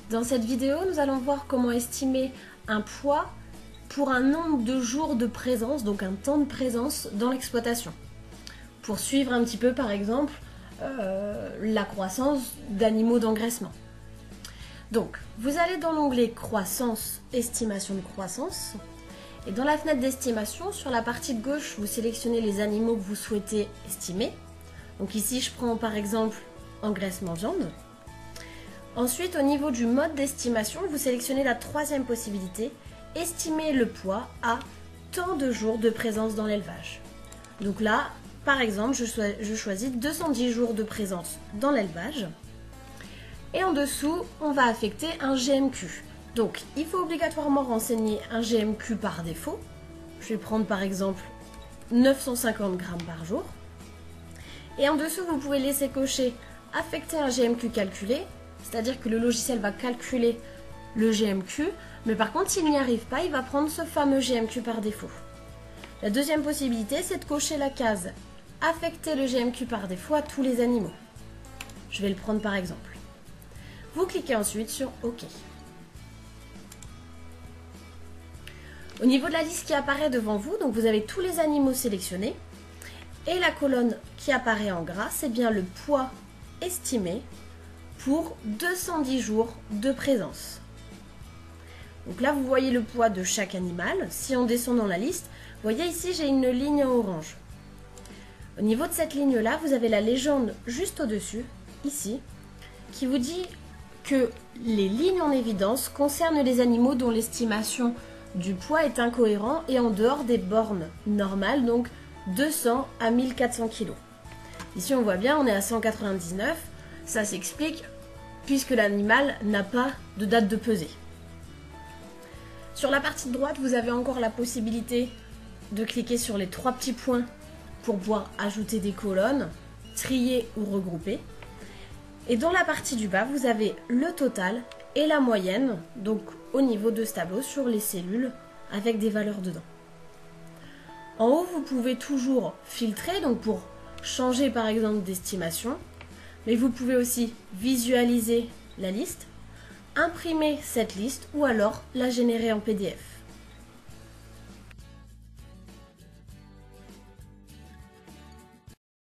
Dans cette vidéo, nous allons voir comment estimer un poids pour un nombre de jours de présence, donc un temps de présence dans l'exploitation. Pour suivre un petit peu par exemple la croissance d'animaux d'engraissement. Donc, vous allez dans l'onglet croissance, estimation de croissance. Et dans la fenêtre d'estimation, sur la partie de gauche, vous sélectionnez les animaux que vous souhaitez estimer. Donc ici, je prends par exemple engraissement viande. Ensuite, au niveau du mode d'estimation, vous sélectionnez la troisième possibilité, estimer le poids à tant de jours de présence dans l'élevage. Donc là, par exemple, je choisis 210 jours de présence dans l'élevage. Et en dessous, on va affecter un GMQ. Donc, il faut obligatoirement renseigner un GMQ par défaut. Je vais prendre par exemple 950 grammes par jour. Et en dessous, vous pouvez laisser cocher affecter un GMQ calculé, c'est-à-dire que le logiciel va calculer le GMQ, mais par contre, s'il n'y arrive pas, il va prendre ce fameux GMQ par défaut. La deuxième possibilité, c'est de cocher la case affecter le GMQ par défaut à tous les animaux. Je vais le prendre par exemple. Vous cliquez ensuite sur OK. Au niveau de la liste qui apparaît devant vous, donc vous avez tous les animaux sélectionnés et la colonne qui apparaît en gras, c'est bien le poids estimé pour 210 jours de présence. Donc là, vous voyez le poids de chaque animal. Si on descend dans la liste, vous voyez ici, j'ai une ligne en orange. Au niveau de cette ligne-là, vous avez la légende juste au-dessus, ici, qui vous dit que les lignes en évidence concernent les animaux dont l'estimation du poids est incohérent et en dehors des bornes normales, donc 200 à 1400 kg. Ici, on voit bien, on est à 199. Ça s'explique puisque l'animal n'a pas de date de pesée. Sur la partie de droite, vous avez encore la possibilité de cliquer sur les trois petits points pour pouvoir ajouter des colonnes, trier ou regrouper. Et dans la partie du bas, vous avez le total et la moyenne, donc au niveau de ce tableau, sur les cellules avec des valeurs dedans. En haut, vous pouvez toujours filtrer, donc pour changer par exemple d'estimation, mais vous pouvez aussi visualiser la liste, imprimer cette liste ou alors la générer en PDF.